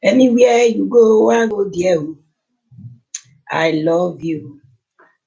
Anywhere you go, I go there. I love you.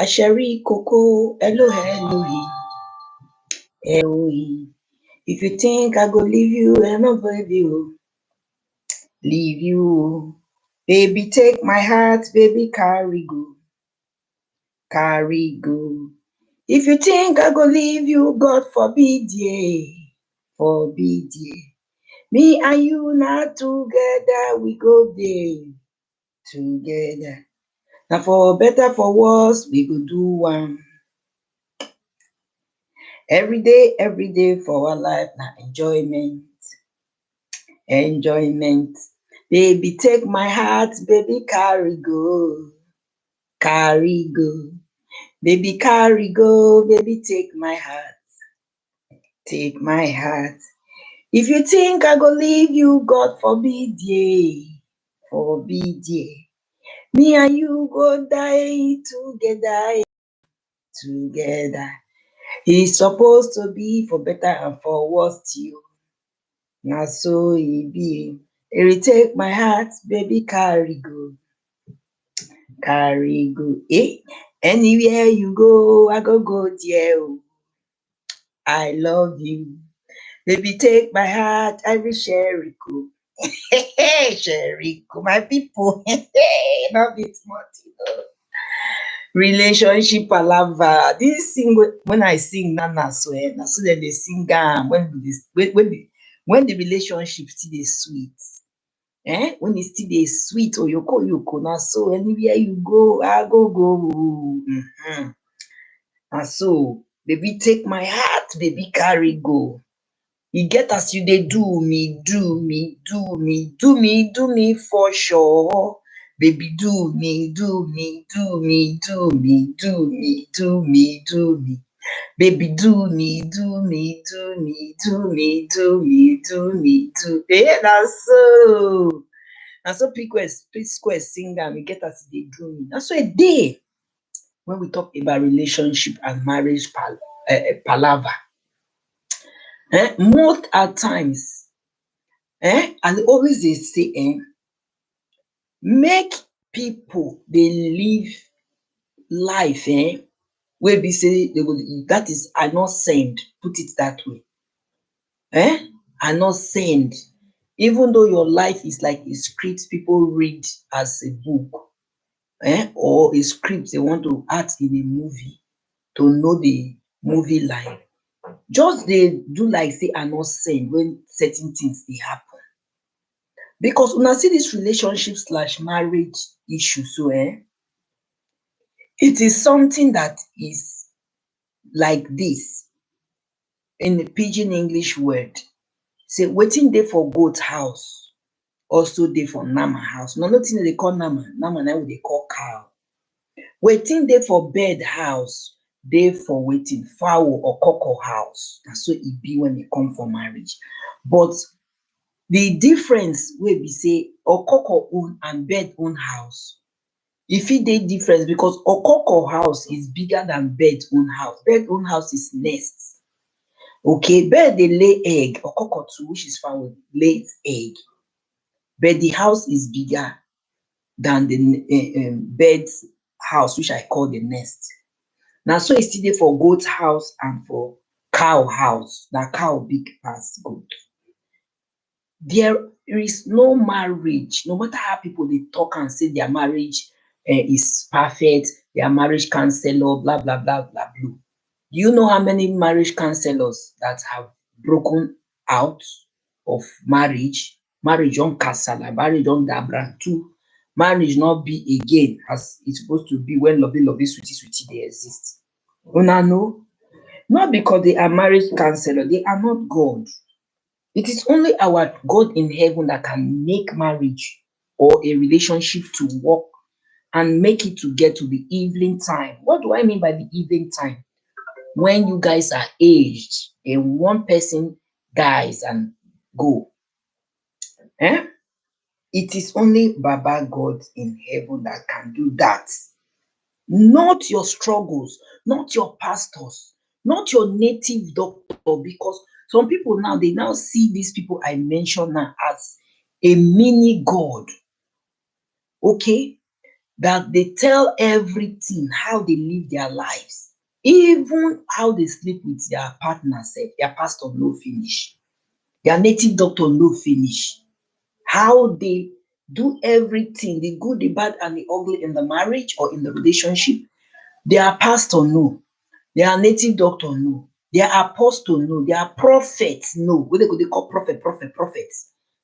Asheri Coco, hello, hello, hello. If you think I go leave you, I not leave you. Leave you. Baby, take my heart, baby, carry go. Carry go. If you think I go leave you, God forbid, yeah. Forbid, yeah. Me and you not together, we go there. Together. Now for better, for worse, we go do one. Every day for our life, now enjoyment. Enjoyment. Baby, take my heart, baby, carry go. Carry go. Baby, carry go. Baby, take my heart. Take my heart. If you think I go leave you, God forbid, yeah. Forbid, yeah. Me and you go die together. Together. It's supposed to be for better and for worse too. Now so it be. It will take my heart, baby, carry go. Carry go. Eh? Anywhere you go, I go there. Oh. I love you. Baby, take my heart, I will share it. Go. Hey, Sheriko, my people. Not it smart, Relationship palaver. This thing when I sing Nana swear, na so then they sing when the relationship still is sweet. When it still is sweet or yoko na so anywhere you go, I go. Mm-hmm. And so baby take my heart, baby carry go. You get as you dey do me, do me for sure. Baby, do me. Baby, do. Eh, na so P-Square sing am, e get as e dey do me. Na so e dey when we talk about relationship and marriage palaver. Most at times, I always dey say, make people dey live life wey be say they go, that is I not send, put it that way. I not send. Even though your life is like a script people read as a book, or a script they want to act in a movie to know the movie life. Just dey do like say I not send when certain things dey happen. Because una see this relationship / marriage issue so it is something that is like this. In the pidgin English word, say wetin dey for goat house also dey for nama house. No thing they dey call nama na we dey call cow. Wetin dey for bird house dey for wetin fowl or cocoa house. Na so e be when e come for marriage. But the difference wey be say okoko own and bird own house, e fit dey different because okoko house is bigger than bird own house. Bird own house is nest. Okay, bird dey lay egg, okoko too, which is fowl, lays egg. But the house is bigger than the bird's house, which I call the nest. Na so e still dey for goat house and for cow house. Na cow big pass goat. There is no marriage, no matter how people dey talk and say their marriage is perfect, their marriage counselor, blah blah blah blah blah. Do you know how many marriage counselors that have broken out of marriage? Marriage don kasala, marriage don dabra too. Marriage not be again as it's supposed to be when lovey sweetie dey exist. Una know? Not because they are marriage counselor, they are not God. It is only our God in heaven that can make marriage or a relationship to work and make it to get to the evening time. What do I mean by the evening time? When you guys are aged and one person dies and go. It is only Baba God in heaven that can do that. Not your struggles, not your pastors, not your native doctor, because some people now, they now see these people I mentioned now as a mini God, okay, that they tell everything, how they live their lives, even how they sleep with their partner sef, their pastor no finish, their native doctor no finish, how they do everything, the good, the bad and the ugly in the marriage or in the relationship, their pastor know, their native doctor know, their apostle know, their prophets know. Wey dey go dey call prophet, prophet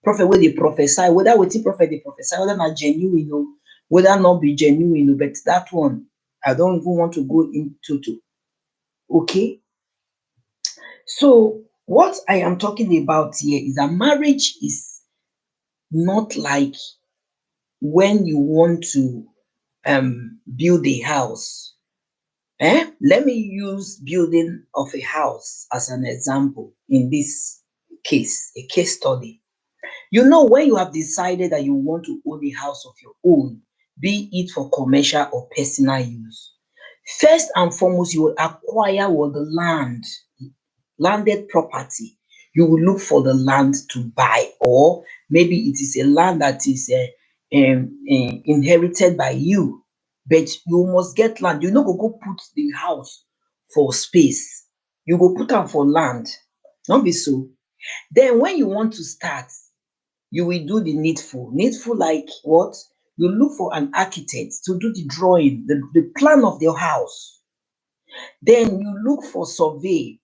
wey dey prophesy, whether wetin prophet dey prophesy, whether na genuine o, whether not be genuine o, but that one I don't even want to go into. Okay, so what I am talking about here is that marriage is not like when you want to build a house. Let me use building of a house as an example in this case, a case study. You know, when you have decided that you want to own a house of your own, be it for commercial or personal use, first and foremost, you will acquire what the landed property. You will look for the land to buy, or maybe it is a land that is inherited by you, but you must get land. You no go put the house for space, you go put am for land, no be so. Then when you want to start, you will do the needful like what? You look for an architect to do the drawing, the plan of your house. Then you look for survey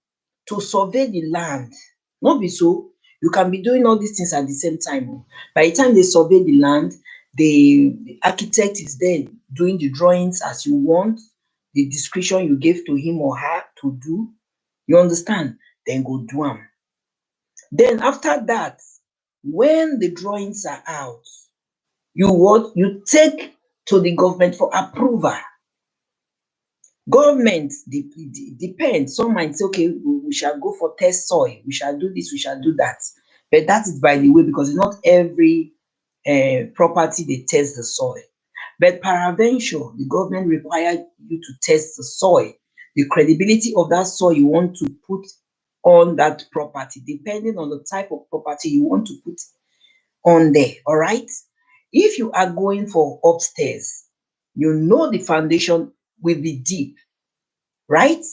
to survey the land, no be so. You can be doing all these things at the same time o. By the time they survey the land, the architect is there doing the drawings as you want, the description you gave to him or her to do, you understand, then go do am. Then after that, when the drawings are out, you what? You take to the government for approval. Government depends. Some might say, okay, we shall go for test soil, we shall do this, we shall do that. But that is by the way, because not every property they test the soil. But peradventure, the government require you to test the soil, the credibility of that soil you want to put on that property, depending on the type of property you want to put on there. All right. If you are going for upstairs, you know the foundation will be deep, right?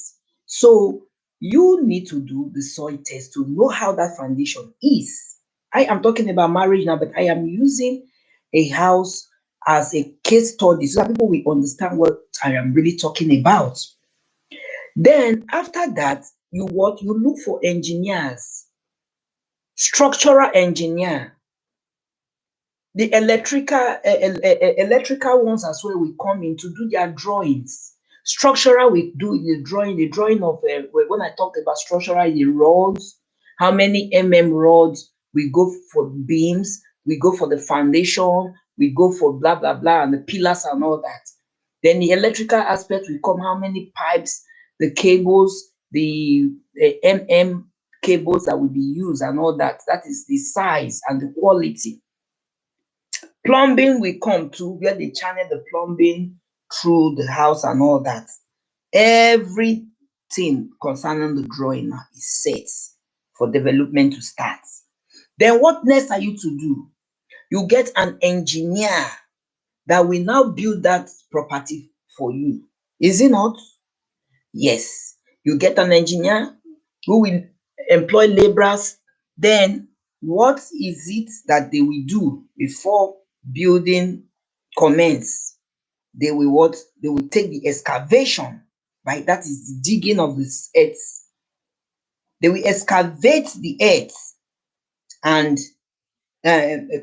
So you need to do the soil test to know how that foundation is. I am talking about marriage now, but I am using a house as a case study so that people will understand what I am really talking about. Then after that, you what? You look for engineers, structural engineer, the electrical ones as well will come in to do their drawings. Structural will do the drawing of when I talked about structural, the rods, how many rods, we go for beams, we go for the foundation, we go for blah blah blah and the pillars and all that. Then the electrical aspect will come, how many pipes, the cables, the cables that will be used and all that. That is the size and the quality. Plumbing will come too, where they channel the plumbing through the house and all that. Everything concerning the drawing now is set for development to start. Then what next are you to do? You get an engineer that will now build that property for you. Is it not? Yes. You get an engineer who will employ laborers. Then what is it that they will do before building commence? They will what? They will take the excavation, right? That is the digging of this earth. They will excavate the earth and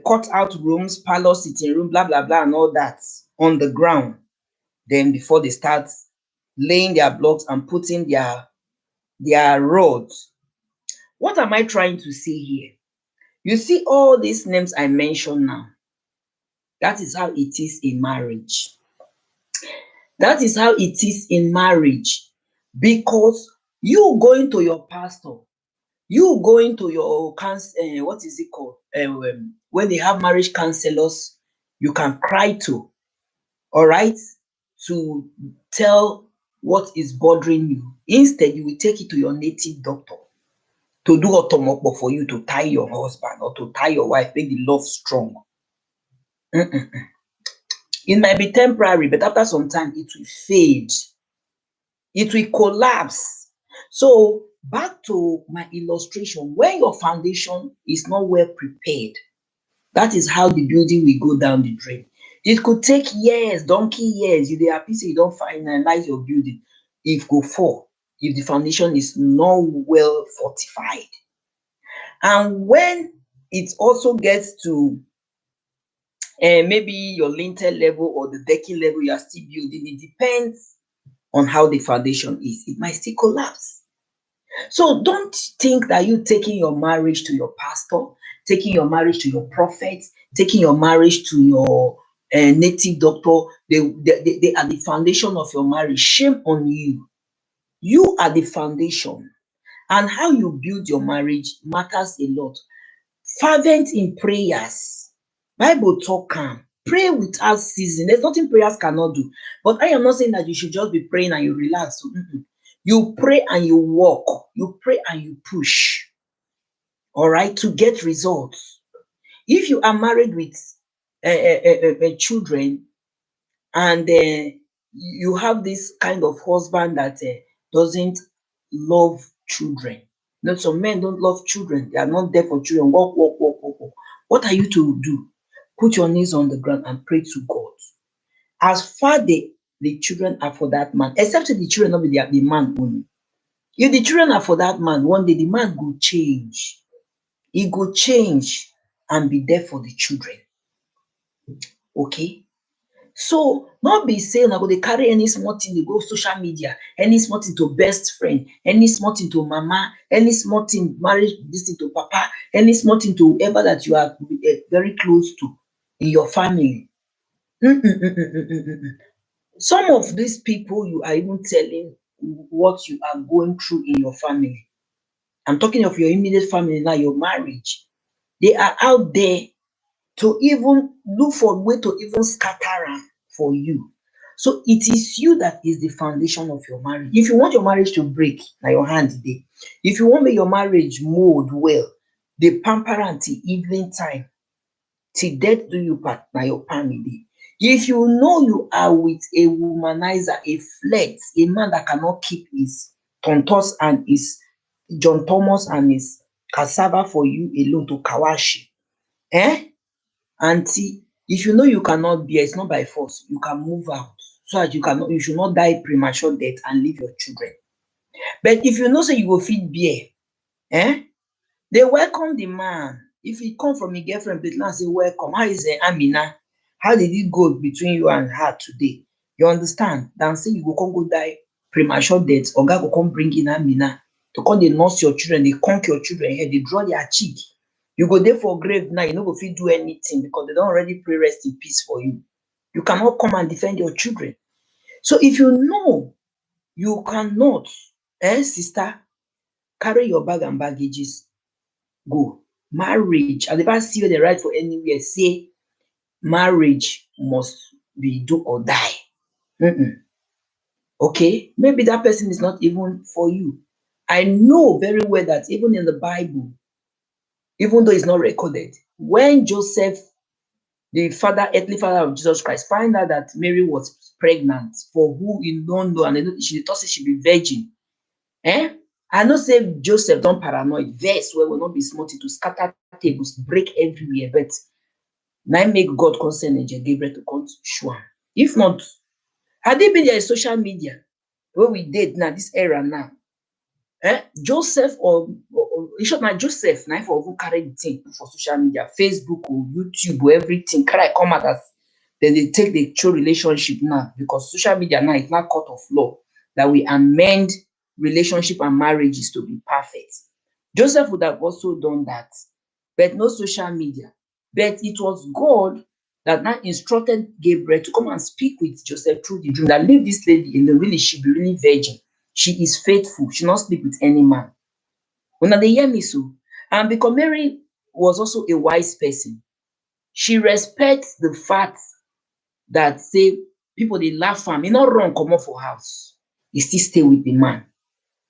cut out rooms, parlor, sitting room, blah blah blah, and all that on the ground. Then before they start laying their blocks and putting their roads. What am I trying to say here? You see all these names I mentioned now. That is how it is in marriage. That is how it is in marriage. Because you going to your pastor, you going to your what is it called? When they have marriage counselors, you can cry to, all right, to tell what is bothering you. Instead, you will take it to your native doctor. to do otomoko for you to tie your husband or to tie your wife, make the love strong. It might be temporary, but after some time it will fade. It will collapse. So back to my illustration, when your foundation is not well prepared, that is how the building will go down the drain. It could take years, donkey years. You dey happy say you don finalize your building. If go fall, if the foundation is not well fortified. And when it also gets to maybe your lintel level or the decking level you are still building, it depends on how the foundation is. It might still collapse. So don't think that you taking your marriage to your pastor, taking your marriage to your prophet, taking your marriage to your native doctor, they are the foundation of your marriage. Shame on you. You are the foundation. And how you build your marriage matters a lot. Fervent in prayers. Bible talk am. Pray without ceasing. There's nothing prayers cannot do. But I am not saying that you should just be praying and you relax. You pray and you walk. You pray and you push. All right, to get results. If you are married with children and you have this kind of husband that doesn't love children. You know, some men don't love children. They are not there for children. Walk, walk, walk, walk, walk. What are you to do? Put your knees on the ground and pray to God. As far the children are for that man, except the children not be the man only. If the children are for that man, one day the man go change. He go change and be there for the children. Okay? So not be saying I go dey carry any small thing dey go social media, any small thing to best friend, any small thing to mama, any small thing marriage this thing to papa, any small thing to whoever that you are very close to in your family. Some of these people you are even telling what you are going through in your family. I'm talking of your immediate family now, your marriage. They are out there to even look for way to even scatter am for you. So it is you that is the foundation of your marriage. If you want your marriage to break, na your hand dey. If you want make your marriage mold well, dey pamper am till evening time, till death do you part, na your palm e dey. If you know you are with a womanizer, a flirt, a man that cannot keep his tontos and his John Thomas and his cassava for you alone to kawashi, aunty, if you know you cannot bear, it's not by force, you can move out so that you should not die premature death and leave your children. But if you know say you go fit bear, they welcome the man. If he come from a girlfriend, but now say welcome. How is Amina? How did it go between you and her today? You understand? Than say you go come go die premature death, oga go come bring in Amina to come dey nurse your children, dey conk your children head, dey draw their cheek. You go dey for grave now, you no go fit do anything because they don already pray rest in peace for you. You cannot come and defend your children. So if you know you cannot, sister, carry your bag and baggages, go. Marriage, I never see where they write for anywhere say marriage must be do or die. Okay, maybe that person is not even for you. I know very well that even in the Bible, even though it's not recorded, when Joseph, the earthly father of Jesus Christ, find out that Mary was pregnant, for who he don't know, and she thought she be virgin. I know say Joseph don paranoid, vex well will not be smart to scatter tables, break everywhere, but na make God come send angel Gabriel to come show am. If not, had it been there social media where we did now, this era now, Joseph or in short na Joseph na for even carry the thing for social media, Facebook or YouTube or everything, carry come out as then they take the true relationship now, because social media now is not court of law that we amend relationship and marriages to be perfect. Joseph would have also done that, but no social media. But it was God that now instructed Gabriel to come and speak with Joseph through the dream, that leave this lady alone, really she be really virgin. She is faithful, she not sleep with any man. Una dey hear me so? And because Mary was also a wise person, she respects the fact that say people dey laugh am, e no run comot for house, e still stay with the man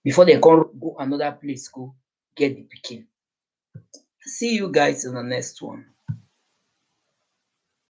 before they come go another place go get the pikin. See you guys in the next one.